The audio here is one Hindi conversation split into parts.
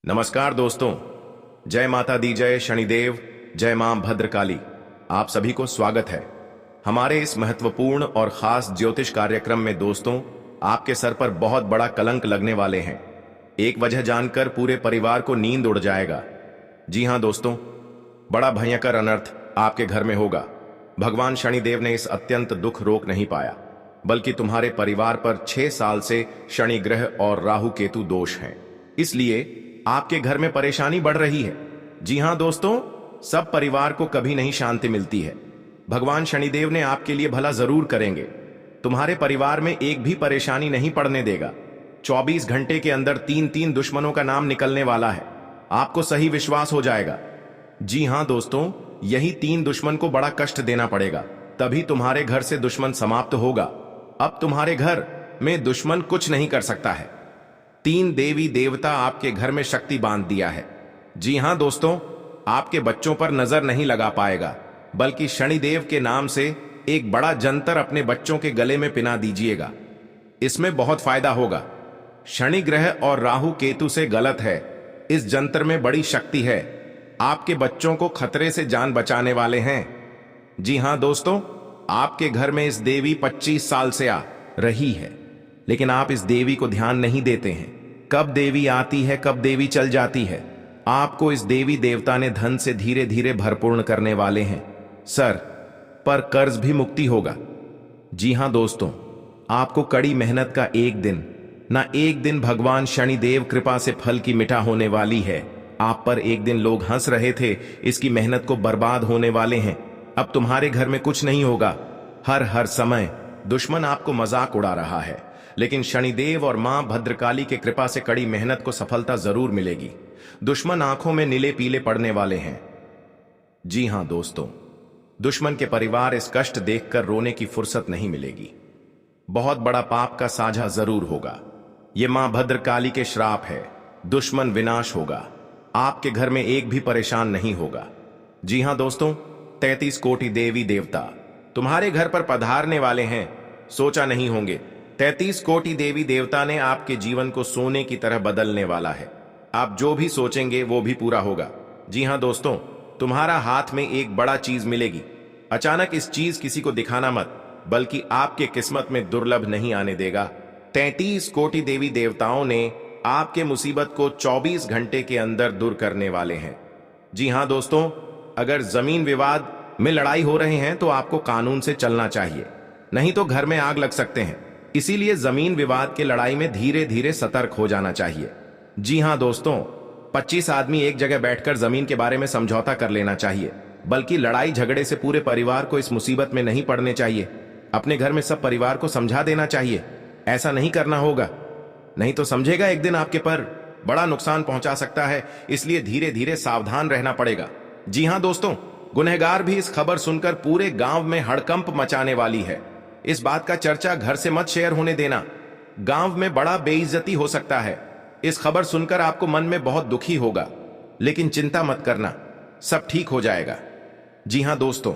नमस्कार दोस्तों। जय माता दी, जय शनिदेव, जय मां भद्रकाली। आप सभी को स्वागत है हमारे इस महत्वपूर्ण और खास ज्योतिष कार्यक्रम में। दोस्तों, आपके सर पर बहुत बड़ा कलंक लगने वाले हैं। एक वजह जानकर पूरे परिवार को नींद उड़ जाएगा। जी हां दोस्तों, बड़ा भयंकर अनर्थ आपके घर में होगा। भगवान शनिदेव ने इस अत्यंत दुख रोक नहीं पाया, बल्कि तुम्हारे परिवार पर 6 साल से शनि ग्रह और राहु केतु दोष हैं। इसलिए आपके घर में परेशानी बढ़ रही है। जी हां दोस्तों, सब परिवार को कभी नहीं शांति मिलती है। भगवान शनिदेव ने आपके लिए भला जरूर करेंगे। तुम्हारे परिवार में एक भी परेशानी नहीं पड़ने देगा। 24 घंटे के अंदर 3-3 दुश्मनों का नाम निकलने वाला है। आपको सही विश्वास हो जाएगा। जी हां दोस्तों, यही 3 दुश्मन को बड़ा कष्ट देना पड़ेगा, तभी तुम्हारे घर से दुश्मन समाप्त होगा। अब तुम्हारे घर में दुश्मन कुछ नहीं कर सकता है। 3 देवी देवता आपके घर में शक्ति बांध दिया है। जी हां दोस्तों, आपके बच्चों पर नजर नहीं लगा पाएगा, बल्कि शनिदेव के नाम से एक बड़ा जंतर अपने बच्चों के गले में पिना दीजिएगा। इसमें बहुत फायदा होगा। शनि ग्रह और राहु केतु से गलत है। इस जंतर में बड़ी शक्ति है। आपके बच्चों को खतरे से जान बचाने वाले हैं। जी हां दोस्तों, आपके घर में इस देवी 25 साल से आ रही है, लेकिन आप इस देवी को ध्यान नहीं देते हैं। कब देवी आती है, कब देवी चल जाती है। आपको इस देवी देवता ने धन से धीरे धीरे भरपूर्ण करने वाले हैं। सर पर कर्ज भी मुक्ति होगा। जी हां दोस्तों, आपको कड़ी मेहनत का एक दिन भगवान शनिदेव कृपा से फल की मिठा होने वाली है। आप पर एक दिन लोग हंस रहे थे, इसकी मेहनत को बर्बाद होने वाले हैं। अब तुम्हारे घर में कुछ नहीं होगा। हर समय दुश्मन आपको मजाक उड़ा रहा है, लेकिन शनिदेव और मां भद्रकाली के कृपा से कड़ी मेहनत को सफलता जरूर मिलेगी। दुश्मन आंखों में नीले पीले पड़ने वाले हैं। जी हां दोस्तों, दुश्मन के परिवार इस कष्ट देखकर रोने की फुर्सत नहीं मिलेगी। बहुत बड़ा पाप का साझा जरूर होगा। यह मां भद्रकाली के श्राप है। दुश्मन विनाश होगा। आपके घर में एक भी परेशान नहीं होगा। जी हां दोस्तों, 33 कोटि देवी देवता तुम्हारे घर पर पधारने वाले हैं। सोचा नहीं होंगे, 33 कोटि देवी देवता ने आपके जीवन को सोने की तरह बदलने वाला है। आप जो भी सोचेंगे वो भी पूरा होगा। जी हां दोस्तों, तुम्हारा हाथ में एक बड़ा चीज मिलेगी। अचानक इस चीज किसी को दिखाना मत, बल्कि आपके किस्मत में दुर्लभ नहीं आने देगा। 33 कोटि देवी देवताओं ने आपके मुसीबत को 24 घंटे के अंदर दूर करने वाले हैं। जी हां दोस्तों, अगर जमीन विवाद में लड़ाई हो रहे हैं तो आपको कानून से चलना चाहिए, नहीं तो घर में आग लग सकते हैं। इसीलिए जमीन विवाद के लड़ाई में धीरे धीरे सतर्क हो जाना चाहिए। जी हां दोस्तों, 25 आदमी एक जगह बैठकर जमीन के बारे में समझौता कर लेना चाहिए, बल्कि लड़ाई झगड़े से पूरे परिवार को इस मुसीबत में नहीं पड़ने चाहिए। अपने घर में सब परिवार को समझा देना चाहिए। ऐसा नहीं करना होगा, नहीं तो समझेगा एक दिन आपके पर बड़ा नुकसान पहुंचा सकता है। इसलिए धीरे धीरे सावधान रहना पड़ेगा। जी हां दोस्तों, गुनहगार भी इस खबर सुनकर पूरे गांव में हड़कंप मचाने वाली है। इस बात का चर्चा घर से मत शेयर होने देना। गांव में बड़ा बेइज्जती हो सकता है। इस खबर सुनकर आपको मन में बहुत दुखी होगा, लेकिन चिंता मत करना, सब ठीक हो जाएगा। जी हां दोस्तों,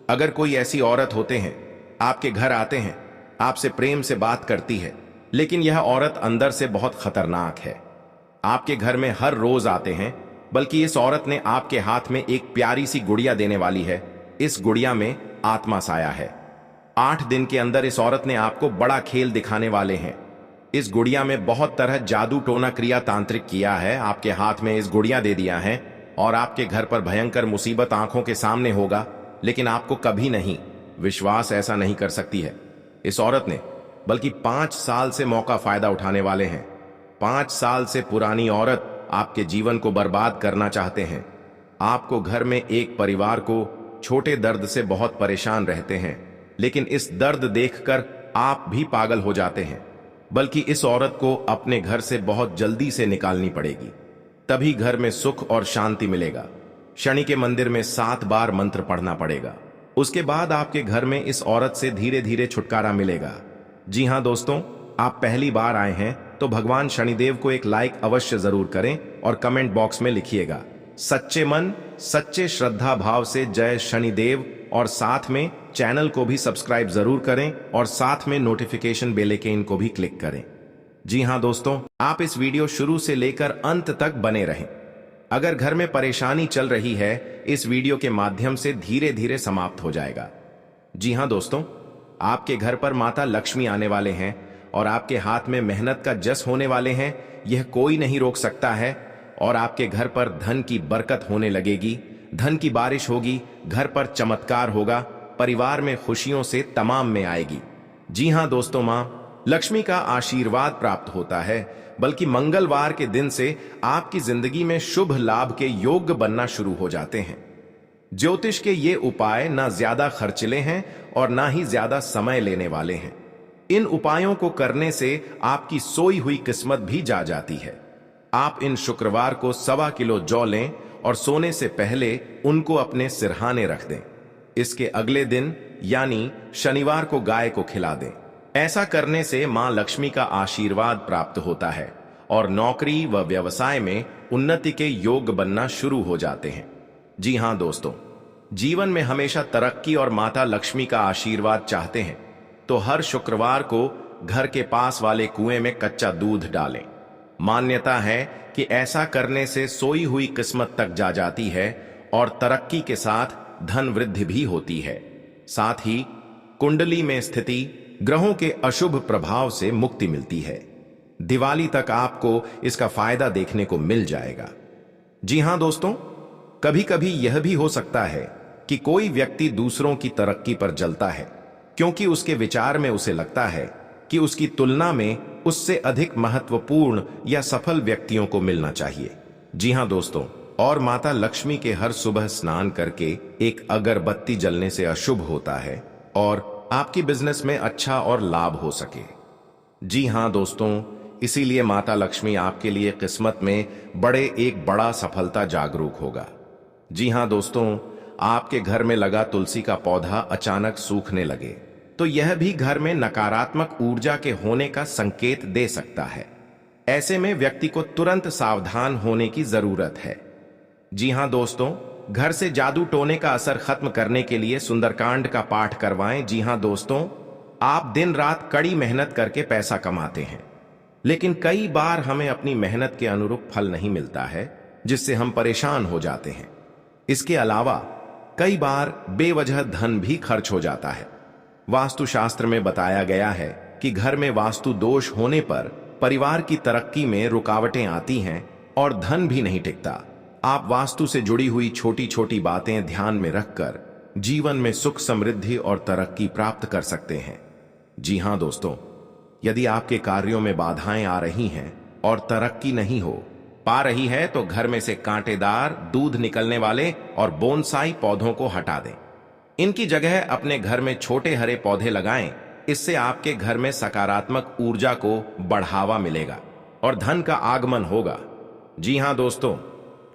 अगर कोई ऐसी औरत होते हैं, आपके घर आते हैं, आपसे प्रेम से बात करती है, लेकिन यह औरत अंदर से बहुत खतरनाक है। आपके घर में हर रोज आते हैं, बल्कि इस औरत ने आपके हाथ में एक प्यारी सी गुड़िया देने वाली है। इस गुड़िया में आत्मा साया है। 8 दिन के अंदर इस औरत ने आपको बड़ा खेल दिखाने वाले हैं। इस गुड़िया में बहुत तरह जादू टोना क्रिया तांत्रिक किया है। आपके हाथ में इस गुड़िया दे दिया है और आपके घर पर भयंकर मुसीबत आंखों के सामने होगा, लेकिन आपको कभी नहीं विश्वास ऐसा नहीं कर सकती है इस औरत ने, बल्कि 5 साल से मौका फायदा उठाने वाले हैं। 5 साल से पुरानी औरत आपके जीवन को बर्बाद करना चाहते हैं। आपको घर में एक परिवार को छोटे दर्द से बहुत परेशान रहते हैं, लेकिन इस दर्द देखकर आप भी पागल हो जाते हैं। बल्कि इस औरत को अपने घर से बहुत जल्दी से निकालनी पड़ेगी, तभी घर में सुख और शांति मिलेगा। शनि के मंदिर में 7 बार मंत्र पढ़ना पड़ेगा। उसके बाद आपके घर में इस औरत से धीरे धीरे छुटकारा मिलेगा। जी हां दोस्तों, आप पहली बार आए हैं तो भगवान शनिदेव को एक लाइक अवश्य जरूर करें और कमेंट बॉक्स में लिखिएगा सच्चे मन सच्चे श्रद्धा भाव से जय शनिदेव, और साथ में चैनल को भी सब्सक्राइब जरूर करें और साथ में नोटिफिकेशन बेल आइकन को भी क्लिक करें। जी हाँ दोस्तों, आप इस वीडियो शुरू से लेकर अंत तक बने रहें। अगर घर में परेशानी चल रही है, इस वीडियो के माध्यम से धीरे धीरे समाप्त हो जाएगा। जी हाँ दोस्तों, आपके घर पर माता लक्ष्मी आने वाले हैं और आपके हाथ में मेहनत का जस होने वाले हैं, यह कोई नहीं रोक सकता है। और आपके घर पर धन की बरकत होने लगेगी, धन की बारिश होगी, घर पर चमत्कार होगा, परिवार में खुशियों से तमाम में आएगी। जी हाँ दोस्तों, माँ लक्ष्मी का आशीर्वाद प्राप्त होता है, बल्कि मंगलवार के दिन से आपकी जिंदगी में शुभ लाभ के योग्य बनना शुरू हो जाते हैं। ज्योतिष के ये उपाय ना ज्यादा खर्चीले हैं और ना ही ज्यादा समय लेने वाले हैं। इन उपायों को करने से आपकी सोई हुई किस्मत भी जा जाती है। आप इन शुक्रवार को 1.25 किलो जौ लें और सोने से पहले उनको अपने सिरहाने रख दें। इसके अगले दिन यानी शनिवार को गाय को खिला दें। ऐसा करने से मां लक्ष्मी का आशीर्वाद प्राप्त होता है और नौकरी व व्यवसाय में उन्नति के योग बनना शुरू हो जाते हैं। जी हां दोस्तों, जीवन में हमेशा तरक्की और माता लक्ष्मी का आशीर्वाद चाहते हैं तो हर शुक्रवार को घर के पास वाले कुएं में कच्चा दूध डालें। मान्यता है कि ऐसा करने से सोई हुई किस्मत तक जा जाती है और तरक्की के साथ धन वृद्धि भी होती है। साथ ही कुंडली में स्थिति ग्रहों के अशुभ प्रभाव से मुक्ति मिलती है। दिवाली तक आपको इसका फायदा देखने को मिल जाएगा। जी हां दोस्तों, कभी कभी यह भी हो सकता है कि कोई व्यक्ति दूसरों की तरक्की पर जलता है क्योंकि उसके विचार में उसे लगता है कि उसकी तुलना में उससे अधिक महत्वपूर्ण या सफल व्यक्तियों को मिलना चाहिए। जी हां दोस्तों, और माता लक्ष्मी के हर सुबह स्नान करके एक अगरबत्ती जलने से अशुभ होता है और आपकी बिजनेस में अच्छा और लाभ हो सके। जी हां दोस्तों, इसीलिए माता लक्ष्मी आपके लिए किस्मत में एक बड़ा सफलता जागरूक होगा। जी हां दोस्तों, आपके घर में लगा तुलसी का पौधा अचानक सूखने लगे तो यह भी घर में नकारात्मक ऊर्जा के होने का संकेत दे सकता है। ऐसे में व्यक्ति को तुरंत सावधान होने की जरूरत है। जी हां दोस्तों, घर से जादू टोने का असर खत्म करने के लिए सुंदरकांड का पाठ करवाएं। जी हां दोस्तों, आप दिन रात कड़ी मेहनत करके पैसा कमाते हैं, लेकिन कई बार हमें अपनी मेहनत के अनुरूप फल नहीं मिलता है, जिससे हम परेशान हो जाते हैं। इसके अलावा कई बार बेवजह धन भी खर्च हो जाता है। वास्तुशास्त्र में बताया गया है कि घर में वास्तु दोष होने पर परिवार की तरक्की में रुकावटें आती हैं और धन भी नहीं टिकता। आप वास्तु से जुड़ी हुई छोटी छोटी बातें ध्यान में रखकर जीवन में सुख, समृद्धि और तरक्की प्राप्त कर सकते हैं। जी हां दोस्तों, यदि आपके कार्यों में बाधाएं आ रही हैं और तरक्की नहीं हो पा रही है तो घर में से कांटेदार, दूध निकलने वाले और बोनसाई पौधों को हटा दें। इनकी जगह अपने घर में छोटे हरे पौधे लगाएं। इससे आपके घर में सकारात्मक ऊर्जा को बढ़ावा मिलेगा और धन का आगमन होगा। जी हां दोस्तों,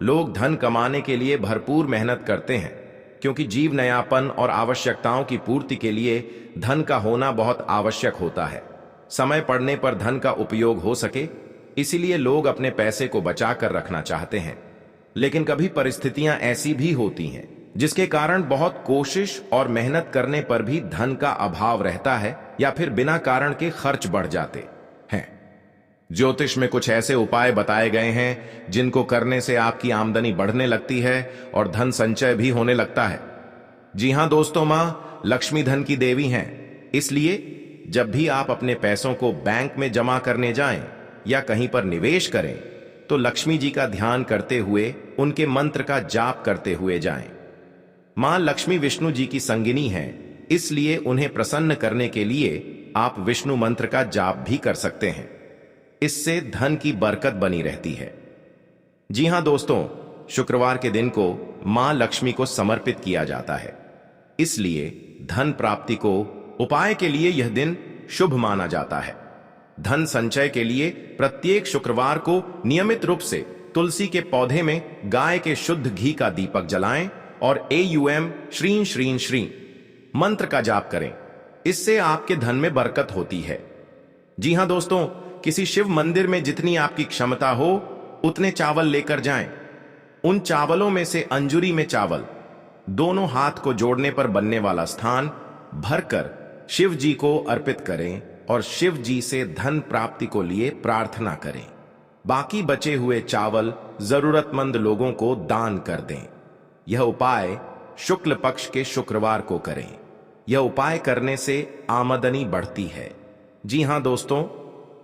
लोग धन कमाने के लिए भरपूर मेहनत करते हैं क्योंकि जीव नयापन और आवश्यकताओं की पूर्ति के लिए धन का होना बहुत आवश्यक होता है। समय पड़ने पर धन का उपयोग हो सके, इसीलिए लोग अपने पैसे को बचा कर रखना चाहते हैं। लेकिन कभी परिस्थितियां ऐसी भी होती हैं जिसके कारण बहुत कोशिश और मेहनत करने पर भी धन का अभाव रहता है या फिर बिना कारण के खर्च बढ़ जाते हैं। ज्योतिष में कुछ ऐसे उपाय बताए गए हैं जिनको करने से आपकी आमदनी बढ़ने लगती है और धन संचय भी होने लगता है। जी हां दोस्तों, मां लक्ष्मी धन की देवी हैं, इसलिए जब भी आप अपने पैसों को बैंक में जमा करने जाएं या कहीं पर निवेश करें तो लक्ष्मी जी का ध्यान करते हुए उनके मंत्र का जाप करते हुए जाएं। मां लक्ष्मी विष्णु जी की संगिनी हैं, इसलिए उन्हें प्रसन्न करने के लिए आप विष्णु मंत्र का जाप भी कर सकते हैं। इससे धन की बरकत बनी रहती है। जी हां दोस्तों, शुक्रवार के दिन को मां लक्ष्मी को समर्पित किया जाता है, इसलिए धन प्राप्ति को उपाय के लिए यह दिन शुभ माना जाता है। धन संचय के लिए प्रत्येक शुक्रवार को नियमित रूप से तुलसी के पौधे में गाय के शुद्ध घी का दीपक जलाएं और एयूएम श्रीं श्रीं श्रीं मंत्र का जाप करें। इससे आपके धन में बरकत होती है। जी हां दोस्तों, किसी शिव मंदिर में जितनी आपकी क्षमता हो उतने चावल लेकर जाएं। उन चावलों में से अंजुरी में चावल, दोनों हाथ को जोड़ने पर बनने वाला स्थान भरकर शिव जी को अर्पित करें और शिव जी से धन प्राप्ति को लिए प्रार्थना करें। बाकी बचे हुए चावल जरूरतमंद लोगों को दान कर दें। यह उपाय शुक्ल पक्ष के शुक्रवार को करें। यह उपाय करने से आमदनी बढ़ती है। जी हां दोस्तों,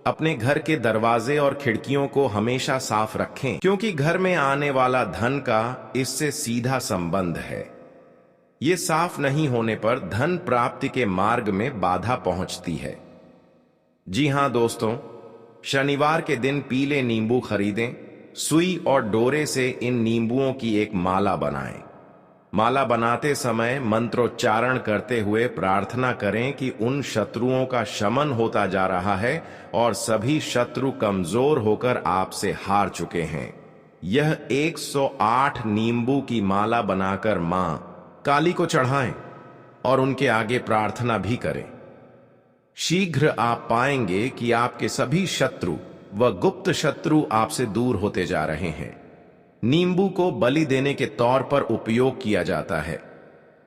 अपने घर के दरवाजे और खिड़कियों को हमेशा साफ रखें, क्योंकि घर में आने वाला धन का इससे सीधा संबंध है। ये साफ नहीं होने पर धन प्राप्ति के मार्ग में बाधा पहुंचती है। जी हां दोस्तों, शनिवार के दिन पीले नींबू खरीदें। सुई और डोरे से इन नींबुओं की एक माला बनाएं। माला बनाते समय मंत्रोच्चारण करते हुए प्रार्थना करें कि उन शत्रुओं का शमन होता जा रहा है और सभी शत्रु कमजोर होकर आपसे हार चुके हैं। यह 108 नींबू की माला बनाकर मां काली को चढ़ाएं और उनके आगे प्रार्थना भी करें। शीघ्र आप पाएंगे कि आपके सभी शत्रु व गुप्त शत्रु आपसे दूर होते जा रहे हैं। नींबू को बलि देने के तौर पर उपयोग किया जाता है।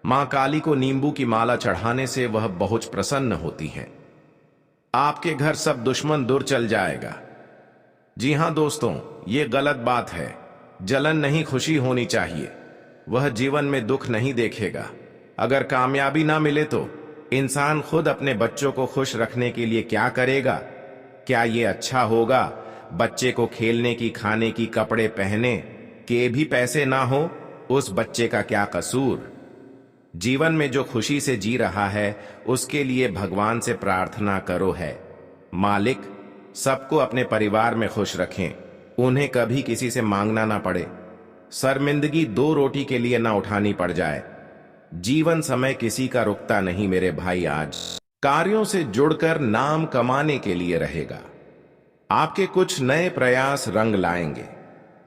मां काली को नींबू की माला चढ़ाने से वह बहुत प्रसन्न होती हैं। आपके घर सब दुश्मन दूर चल जाएगा। जी हां दोस्तों, ये गलत बात है। जलन नहीं, खुशी होनी चाहिए। वह जीवन में दुख नहीं देखेगा। अगर कामयाबी ना मिले तो इंसान खुद अपने बच्चों को खुश रखने के लिए क्या करेगा? क्या ये अच्छा होगा बच्चे को खेलने की, खाने की, कपड़े पहने के भी पैसे ना हो? उस बच्चे का क्या कसूर? जीवन में जो खुशी से जी रहा है उसके लिए भगवान से प्रार्थना करो है, मालिक सबको अपने परिवार में खुश रखें, उन्हें कभी किसी से मांगना ना पड़े, शर्मिंदगी 2 रोटी के लिए ना उठानी पड़ जाए। जीवन समय किसी का रुकता नहीं मेरे भाई। आज कार्यों से जुड़कर नाम कमाने के लिए रहेगा। आपके कुछ नए प्रयास रंग लाएंगे।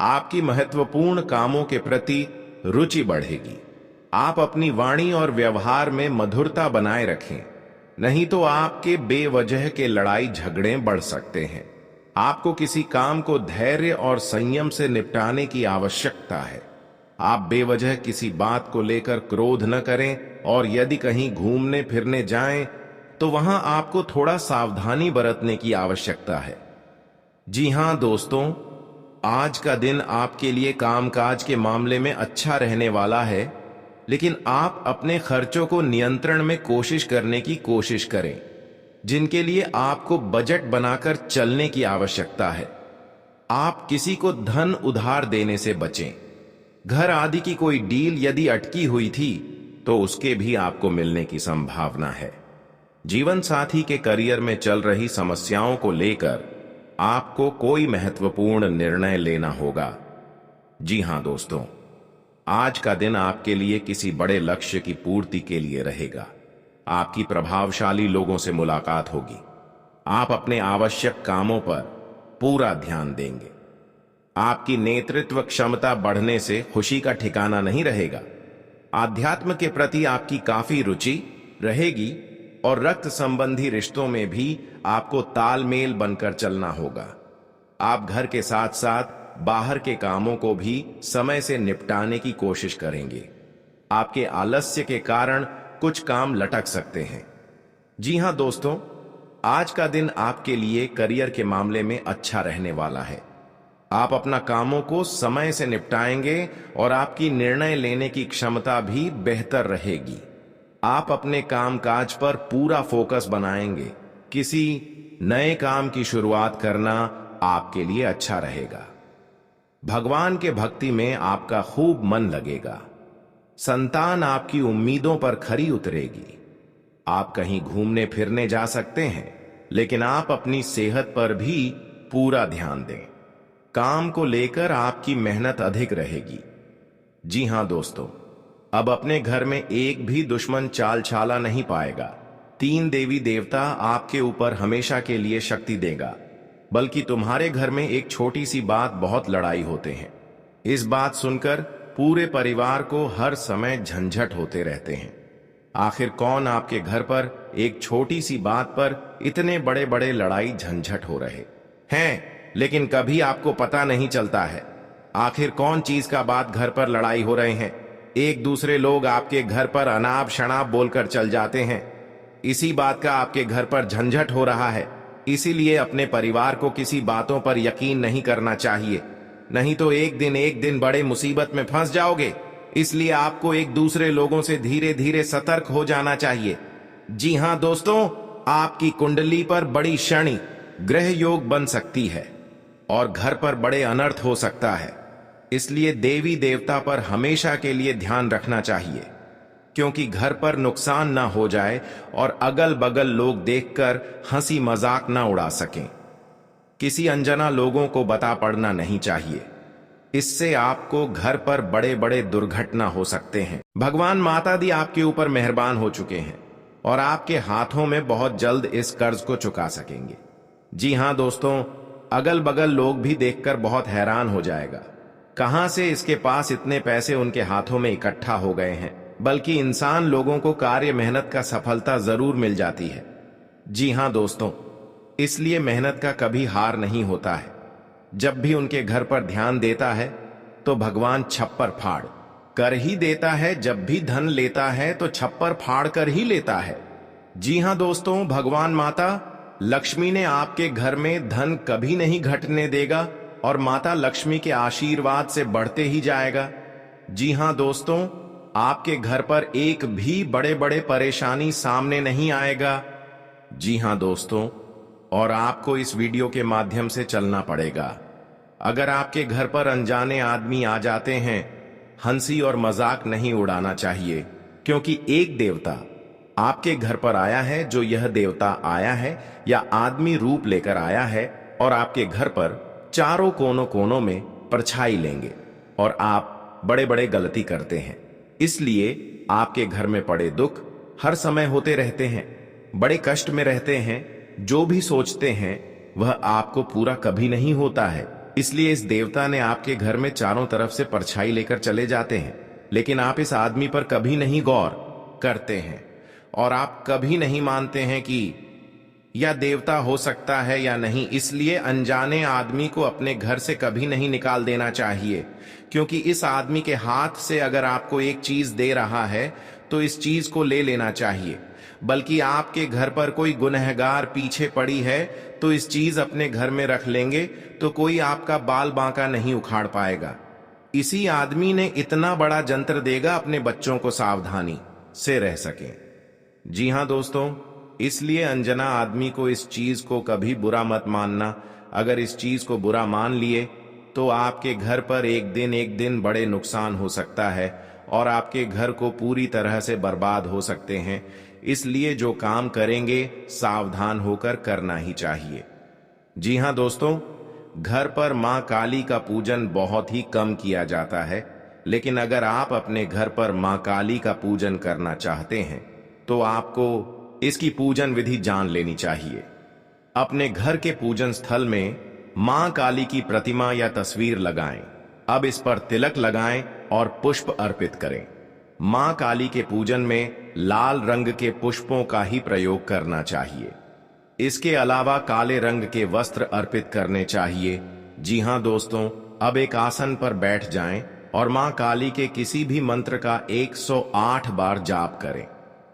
आपकी महत्वपूर्ण कामों के प्रति रुचि बढ़ेगी। आप अपनी वाणी और व्यवहार में मधुरता बनाए रखें, नहीं तो आपके बेवजह के लड़ाई झगड़े बढ़ सकते हैं। आपको किसी काम को धैर्य और संयम से निपटाने की आवश्यकता है। आप बेवजह किसी बात को लेकर क्रोध न करें और यदि कहीं घूमने फिरने जाएं तो वहां आपको थोड़ा सावधानी बरतने की आवश्यकता है। जी हां दोस्तों, आज का दिन आपके लिए कामकाज के मामले में अच्छा रहने वाला है, लेकिन आप अपने खर्चों को नियंत्रण में कोशिश करने की कोशिश करें, जिनके लिए आपको बजट बनाकर चलने की आवश्यकता है। आप किसी को धन उधार देने से बचें। घर आदि की कोई डील यदि अटकी हुई थी तो उसके भी आपको मिलने की संभावना है। जीवन साथी के करियर में चल रही समस्याओं को लेकर आपको कोई महत्वपूर्ण निर्णय लेना होगा। जी हां दोस्तों, आज का दिन आपके लिए किसी बड़े लक्ष्य की पूर्ति के लिए रहेगा। आपकी प्रभावशाली लोगों से मुलाकात होगी। आप अपने आवश्यक कामों पर पूरा ध्यान देंगे। आपकी नेतृत्व क्षमता बढ़ने से खुशी का ठिकाना नहीं रहेगा। आध्यात्म के प्रति आपकी काफी रुचि रहेगी और रक्त संबंधी रिश्तों में भी आपको तालमेल बनकर चलना होगा। आप घर के साथ साथ बाहर के कामों को भी समय से निपटाने की कोशिश करेंगे। आपके आलस्य के कारण कुछ काम लटक सकते हैं। जी हां दोस्तों, आज का दिन आपके लिए करियर के मामले में अच्छा रहने वाला है। आप अपना कामों को समय से निपटाएंगे और आपकी निर्णय लेने की क्षमता भी बेहतर रहेगी। आप अपने कामकाज पर पूरा फोकस बनाएंगे। किसी नए काम की शुरुआत करना आपके लिए अच्छा रहेगा। भगवान के भक्ति में आपका खूब मन लगेगा। संतान आपकी उम्मीदों पर खरी उतरेगी। आप कहीं घूमने फिरने जा सकते हैं, लेकिन आप अपनी सेहत पर भी पूरा ध्यान दें। काम को लेकर आपकी मेहनत अधिक रहेगी। जी हां दोस्तों, अब अपने घर में एक भी दुश्मन चाल छाला नहीं पाएगा। 3 देवी देवता आपके ऊपर हमेशा के लिए शक्ति देगा। बल्कि तुम्हारे घर में एक छोटी सी बात बहुत लड़ाई होते हैं। इस बात सुनकर पूरे परिवार को हर समय झंझट होते रहते हैं। आखिर कौन आपके घर पर एक छोटी सी बात पर इतने बड़े बड़े लड़ाई झंझट हो रहे हैं, लेकिन कभी आपको पता नहीं चलता है आखिर कौन चीज का बात घर पर लड़ाई हो रहे हैं। एक दूसरे लोग आपके घर पर अनाप शनाप बोलकर चल जाते हैं। इसी बात का आपके घर पर झंझट हो रहा है, इसीलिए अपने परिवार को किसी बातों पर यकीन नहीं करना चाहिए, नहीं तो एक दिन बड़े मुसीबत में फंस जाओगे। इसलिए आपको एक दूसरे लोगों से धीरे धीरे सतर्क हो जाना चाहिए। जी हां दोस्तों, आपकी कुंडली पर बड़ी शनि ग्रह योग बन सकती है और घर पर बड़े अनर्थ हो सकता है। इसलिए देवी देवता पर हमेशा के लिए ध्यान रखना चाहिए, क्योंकि घर पर नुकसान ना हो जाए और अगल बगल लोग देखकर हंसी मजाक ना उड़ा सकें। किसी अनजाना लोगों को बता पड़ना नहीं चाहिए, इससे आपको घर पर बड़े बड़े दुर्घटना हो सकते हैं। भगवान माता दी आपके ऊपर मेहरबान हो चुके हैं और आपके हाथों में बहुत जल्द इस कर्ज को चुका सकेंगे। जी हां दोस्तों, अगल बगल लोग भी देखकर बहुत हैरान हो जाएगा, कहां से इसके पास इतने पैसे उनके हाथों में इकट्ठा हो गए हैं। बल्कि इंसान लोगों को कार्य मेहनत का सफलता जरूर मिल जाती है। जी हां दोस्तों, इसलिए मेहनत का कभी हार नहीं होता है। जब भी उनके घर पर ध्यान देता है तो भगवान छप्पर फाड़ कर ही देता है, जब भी धन लेता है तो छप्पर फाड़ कर ही लेता है। जी हां दोस्तों, भगवान माता लक्ष्मी ने आपके घर में धन कभी नहीं घटने देगा और माता लक्ष्मी के आशीर्वाद से बढ़ते ही जाएगा। जी हां दोस्तों, आपके घर पर एक भी बड़े बड़े परेशानी सामने नहीं आएगा। जी हां दोस्तों, और आपको इस वीडियो के माध्यम से चलना पड़ेगा। अगर आपके घर पर अनजाने आदमी आ जाते हैं, हंसी और मजाक नहीं उड़ाना चाहिए, क्योंकि एक देवता आपके घर पर आया है। जो यह देवता आया है या आदमी रूप लेकर आया है और आपके घर पर चारों कोनों कोनों में परछाई लेंगे और आप बड़े बड़े गलती करते हैं। इसलिए आपके घर में पड़े दुख हर समय होते रहते हैं, बड़े कष्ट में रहते हैं। जो भी सोचते हैं वह आपको पूरा कभी नहीं होता है। इसलिए इस देवता ने आपके घर में चारों तरफ से परछाई लेकर चले जाते हैं, लेकिन आप इस आदमी पर कभी नहीं गौर करते हैं और आप कभी नहीं मानते हैं कि यह देवता हो सकता है या नहीं। इसलिए अनजाने आदमी को अपने घर से कभी नहीं निकाल देना चाहिए, क्योंकि इस आदमी के हाथ से अगर आपको एक चीज दे रहा है तो इस चीज को ले लेना चाहिए। बल्कि आपके घर पर कोई गुनहगार पीछे पड़ी है तो इस चीज अपने घर में रख लेंगे तो कोई आपका बाल बांका नहीं उखाड़ पाएगा। इसी आदमी ने इतना बड़ा जंत्र देगा अपने बच्चों को सावधानी से रह सकें। जी हां दोस्तों, इसलिए अनजाना आदमी को इस चीज को कभी बुरा मत मानना। अगर इस चीज को बुरा मान लिए तो आपके घर पर एक दिन बड़े नुकसान हो सकता है और आपके घर को पूरी तरह से बर्बाद हो सकते हैं। इसलिए जो काम करेंगे सावधान होकर करना ही चाहिए। जी हां दोस्तों, घर पर मां काली का पूजन बहुत ही कम किया जाता है, लेकिन अगर आप अपने घर पर मां काली का पूजन करना चाहते हैं तो आपको इसकी पूजन विधि जान लेनी चाहिए। अपने घर के पूजन स्थल में मां काली की प्रतिमा या तस्वीर लगाएं। अब इस पर तिलक लगाएं और पुष्प अर्पित करें। मां काली के पूजन में लाल रंग के पुष्पों का ही प्रयोग करना चाहिए। इसके अलावा काले रंग के वस्त्र अर्पित करने चाहिए। जी हां दोस्तों, अब एक आसन पर बैठ जाएं और मां काली के किसी भी मंत्र का 108 बार जाप करें।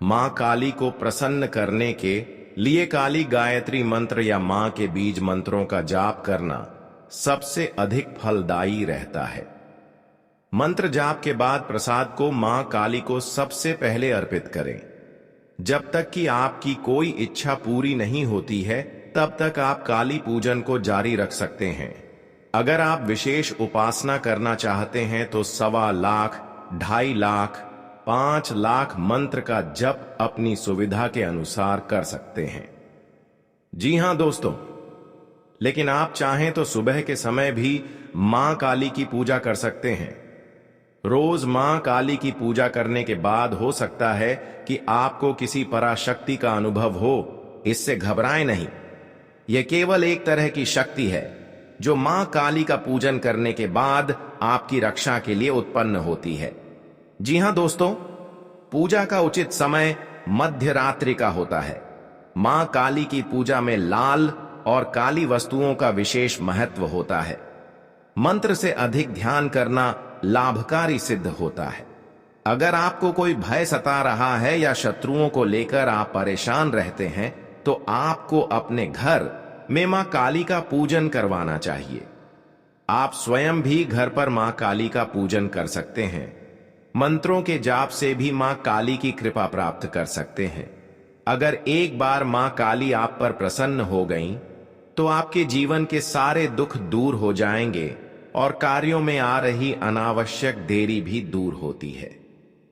मां काली को प्रसन्न करने के लिए काली गायत्री मंत्र या मां के बीज मंत्रों का जाप करना सबसे अधिक फलदायी रहता है। मंत्र जाप के बाद प्रसाद को मां काली को सबसे पहले अर्पित करें। जब तक कि आपकी कोई इच्छा पूरी नहीं होती है तब तक आप काली पूजन को जारी रख सकते हैं। अगर आप विशेष उपासना करना चाहते हैं तो 1.25 लाख, 2.5 लाख, 5 लाख मंत्र का जप अपनी सुविधा के अनुसार कर सकते हैं। जी हां दोस्तों, लेकिन आप चाहें तो सुबह के समय भी मां काली की पूजा कर सकते हैं। रोज मां काली की पूजा करने के बाद हो सकता है कि आपको किसी पराशक्ति का अनुभव हो। इससे घबराएं नहीं, यह केवल एक तरह की शक्ति है जो मां काली का पूजन करने के बाद आपकी रक्षा के लिए उत्पन्न होती है। जी हां दोस्तों, पूजा का उचित समय मध्य रात्रि का होता है। मां काली की पूजा में लाल और काली वस्तुओं का विशेष महत्व होता है। मंत्र से अधिक ध्यान करना लाभकारी सिद्ध होता है। अगर आपको कोई भय सता रहा है या शत्रुओं को लेकर आप परेशान रहते हैं, तो आपको अपने घर में मां काली का पूजन करवाना चाहिए। आप स्वयं भी घर पर मां काली का पूजन कर सकते हैं। मंत्रों के जाप से भी मां काली की कृपा प्राप्त कर सकते हैं। अगर एक बार मां काली आप पर प्रसन्न हो गईं, तो आपके जीवन के सारे दुख दूर हो जाएंगे और कार्यों में आ रही अनावश्यक देरी भी दूर होती है।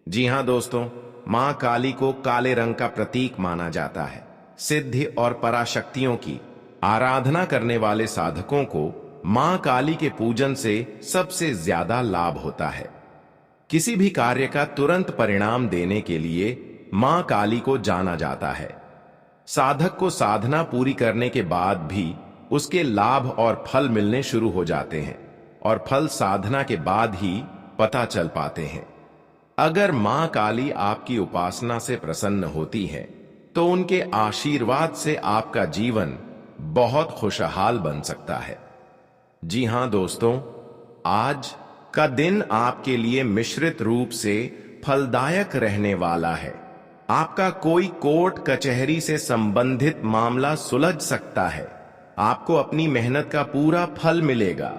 जी हां दोस्तों, मां काली को काले रंग का प्रतीक माना जाता है। सिद्धि और पराशक्तियों की आराधना करने वाले साधकों को मां काली के पूजन से सबसे ज्यादा लाभ होता है। किसी भी कार्य का तुरंत परिणाम देने के लिए मां काली को जाना जाता है। साधक को साधना पूरी करने के बाद भी उसके लाभ और फल मिलने शुरू हो जाते हैं, और फल साधना के बाद ही पता चल पाते हैं। अगर मां काली आपकी उपासना से प्रसन्न होती है, तो उनके आशीर्वाद से आपका जीवन बहुत खुशहाल बन सकता है। जी हां दोस्तों, आज का दिन आपके लिए मिश्रित रूप से फलदायक रहने वाला है। आपका कोई कोर्ट कचहरी से संबंधित मामला सुलझ सकता है। आपको अपनी मेहनत का पूरा फल मिलेगा।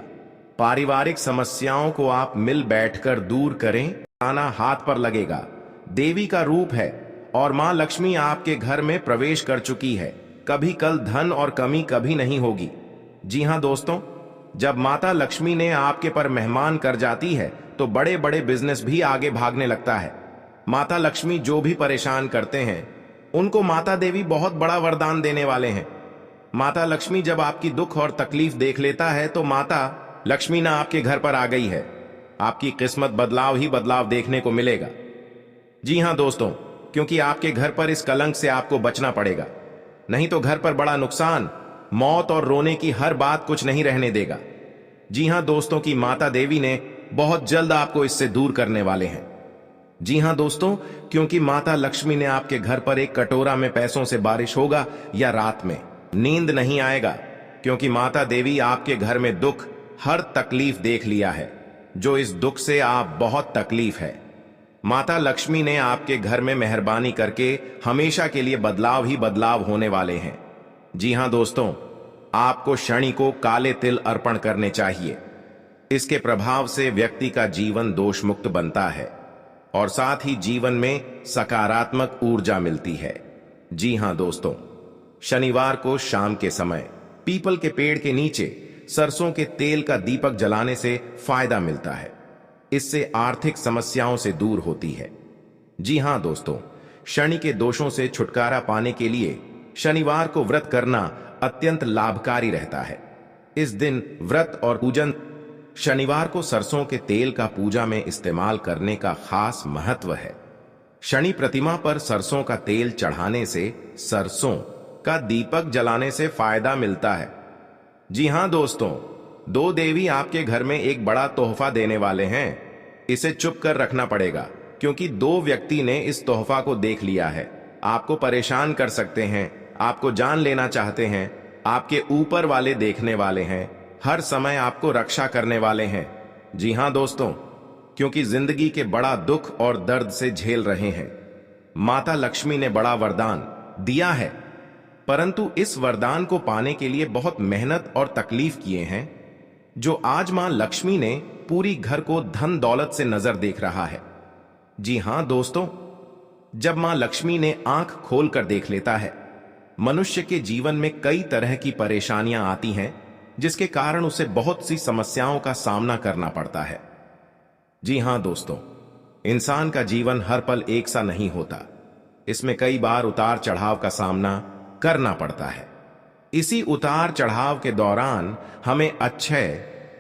पारिवारिक समस्याओं को आप मिल बैठकर दूर करें, आना हाथ पर लगेगा। देवी का रूप है और मां लक्ष्मी आपके घर में प्रवेश कर चुकी है। कभी कल धन और कमी कभी नहीं होगी। जी हां दोस्तों, जब माता लक्ष्मी ने आपके पर मेहमान कर जाती है, तो बड़े बड़े बिजनेस भी आगे भागने लगता है। माता लक्ष्मी जो भी परेशान करते हैं, उनको माता देवी बहुत बड़ा वरदान देने वाले हैं। माता लक्ष्मी जब आपकी दुख और तकलीफ देख लेता है, तो माता लक्ष्मी ना आपके घर पर आ गई है। आपकी किस्मत बदलाव ही बदलाव देखने को मिलेगा। जी हां दोस्तों, क्योंकि आपके घर पर इस कलंक से आपको बचना पड़ेगा, नहीं तो घर पर बड़ा नुकसान, मौत और रोने की हर बात कुछ नहीं रहने देगा। जी हां दोस्तों, की माता देवी ने बहुत जल्द आपको इससे दूर करने वाले हैं। जी हां दोस्तों, क्योंकि माता लक्ष्मी ने आपके घर पर एक कटोरा में पैसों से बारिश होगा या रात में नींद नहीं आएगा, क्योंकि माता देवी आपके घर में दुख, हर तकलीफ देख लिया है। जो इस दुख से आप बहुत तकलीफ है, माता लक्ष्मी ने आपके घर में मेहरबानी करके हमेशा के लिए बदलाव ही बदलाव होने वाले हैं। जी हां दोस्तों, आपको शनि को काले तिल अर्पण करने चाहिए। इसके प्रभाव से व्यक्ति का जीवन दोष मुक्त बनता है और साथ ही जीवन में सकारात्मक ऊर्जा मिलती है। जी हां दोस्तों, शनिवार को शाम के समय पीपल के पेड़ के नीचे सरसों के तेल का दीपक जलाने से फायदा मिलता है। इससे आर्थिक समस्याओं से दूर होती है। जी हां दोस्तों, शनि के दोषों से छुटकारा पाने के लिए शनिवार को व्रत करना अत्यंत लाभकारी रहता है। इस दिन व्रत और पूजन, शनिवार को सरसों के तेल का पूजा में इस्तेमाल करने का खास महत्व है। शनि प्रतिमा पर सरसों का तेल चढ़ाने से, सरसों का दीपक जलाने से फायदा मिलता है। जी हां दोस्तों, दो देवी आपके घर में एक बड़ा तोहफा देने वाले हैं। इसे चुप कर रखना पड़ेगा, क्योंकि दो व्यक्ति ने इस तोहफा को देख लिया है। आपको परेशान कर सकते हैं, आपको जान लेना चाहते हैं, आपके ऊपर वाले देखने वाले हैं, हर समय आपको रक्षा करने वाले हैं। जी हां दोस्तों, क्योंकि जिंदगी के बड़ा दुख और दर्द से झेल रहे हैं। माता लक्ष्मी ने बड़ा वरदान दिया है, परंतु इस वरदान को पाने के लिए बहुत मेहनत और तकलीफ किए हैं, जो आज मां लक्ष्मी ने पूरी घर को धन दौलत से नजर देख रहा है। जी हां दोस्तों, जब मां लक्ष्मी ने आंख खोलकर देख लेता है, मनुष्य के जीवन में कई तरह की परेशानियां आती हैं, जिसके कारण उसे बहुत सी समस्याओं का सामना करना पड़ता है। जी हां दोस्तों, इंसान का जीवन हर पल एक सा नहीं होता। इसमें कई बार उतार चढ़ाव का सामना करना पड़ता है। इसी उतार चढ़ाव के दौरान हमें अच्छे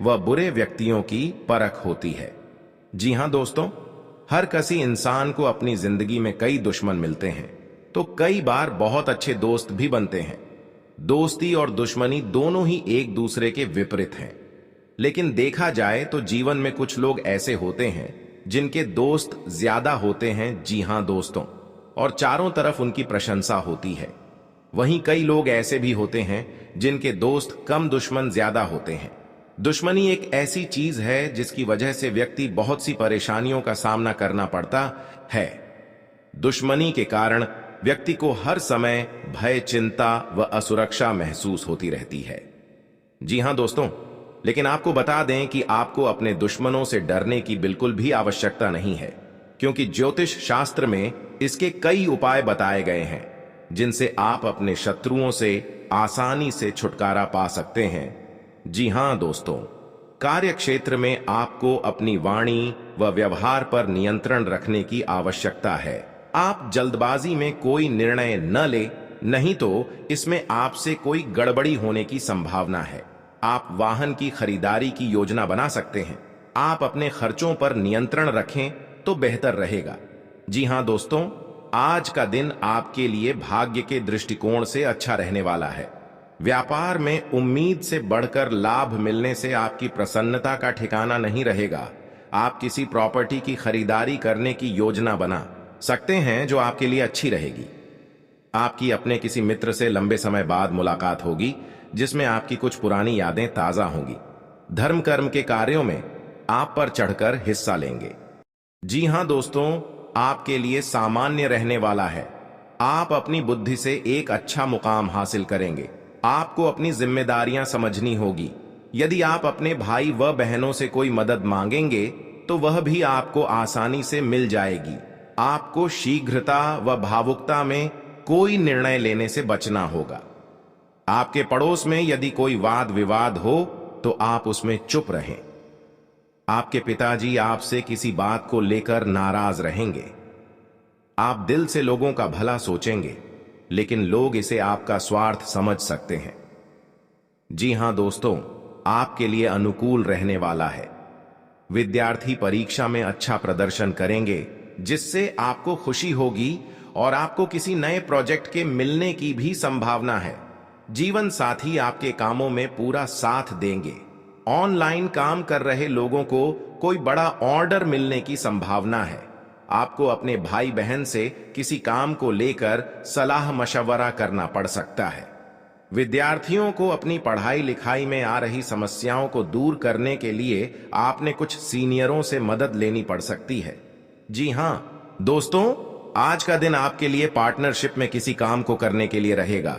व बुरे व्यक्तियों की परख होती है। जी हां दोस्तों, हर किसी इंसान को अपनी जिंदगी में कई दुश्मन मिलते हैं, तो कई बार बहुत अच्छे दोस्त भी बनते हैं। दोस्ती और दुश्मनी दोनों ही एक दूसरे के विपरीत हैं। लेकिन देखा जाए तो जीवन में कुछ लोग ऐसे होते हैं जिनके दोस्त ज्यादा होते हैं। जी हां दोस्तों, और चारों तरफ उनकी प्रशंसा होती है। वहीं कई लोग ऐसे भी होते हैं जिनके दोस्त कम, दुश्मन ज्यादा होते हैं। दुश्मनी एक ऐसी चीज है जिसकी वजह से व्यक्ति बहुत सी परेशानियों का सामना करना पड़ता है। दुश्मनी के कारण व्यक्ति को हर समय भय, चिंता व असुरक्षा महसूस होती रहती है। जी हां दोस्तों, लेकिन आपको बता दें कि आपको अपने दुश्मनों से डरने की बिल्कुल भी आवश्यकता नहीं है, क्योंकि ज्योतिष शास्त्र में इसके कई उपाय बताए गए हैं जिनसे आप अपने शत्रुओं से आसानी से छुटकारा पा सकते हैं। जी हां दोस्तों, कार्य क्षेत्र में आपको अपनी वाणी व व्यवहार पर नियंत्रण रखने की आवश्यकता है। आप जल्दबाजी में कोई निर्णय न ले, नहीं तो इसमें आपसे कोई गड़बड़ी होने की संभावना है। आप वाहन की खरीदारी की योजना बना सकते हैं। आप अपने खर्चों पर नियंत्रण रखें तो बेहतर रहेगा। जी हां दोस्तों, आज का दिन आपके लिए भाग्य के दृष्टिकोण से अच्छा रहने वाला है। व्यापार में उम्मीद से बढ़कर लाभ मिलने से आपकी प्रसन्नता का ठिकाना नहीं रहेगा। आप किसी प्रॉपर्टी की खरीदारी करने की योजना बना सकते हैं जो आपके लिए अच्छी रहेगी। आपकी अपने किसी मित्र से लंबे समय बाद मुलाकात होगी जिसमें आपकी कुछ पुरानी यादें ताजा होंगी। धर्म कर्म के कार्यों में आप पर चढ़कर हिस्सा लेंगे। जी हां दोस्तों, आपके लिए सामान्य रहने वाला है। आप अपनी बुद्धि से एक अच्छा मुकाम हासिल करेंगे। आपको अपनी जिम्मेदारियां समझनी होगी। यदि आप अपने भाई व बहनों से कोई मदद मांगेंगे तो वह भी आपको आसानी से मिल जाएगी। आपको शीघ्रता व भावुकता में कोई निर्णय लेने से बचना होगा। आपके पड़ोस में यदि कोई वाद विवाद हो तो आप उसमें चुप रहें। आपके पिताजी आपसे किसी बात को लेकर नाराज रहेंगे। आप दिल से लोगों का भला सोचेंगे, लेकिन लोग इसे आपका स्वार्थ समझ सकते हैं। जी हां दोस्तों, आपके लिए अनुकूल रहने वाला है। विद्यार्थी परीक्षा में अच्छा प्रदर्शन करेंगे जिससे आपको खुशी होगी और आपको किसी नए प्रोजेक्ट के मिलने की भी संभावना है। जीवन साथी आपके कामों में पूरा साथ देंगे। ऑनलाइन काम कर रहे लोगों को कोई बड़ा ऑर्डर मिलने की संभावना है। आपको अपने भाई बहन से किसी काम को लेकर सलाह मशवरा करना पड़ सकता है। विद्यार्थियों को अपनी पढ़ाई लिखाई में आ रही समस्याओं को दूर करने के लिए आपने कुछ सीनियरों से मदद लेनी पड़ सकती है। जी हां दोस्तों, आज का दिन आपके लिए पार्टनरशिप में किसी काम को करने के लिए रहेगा।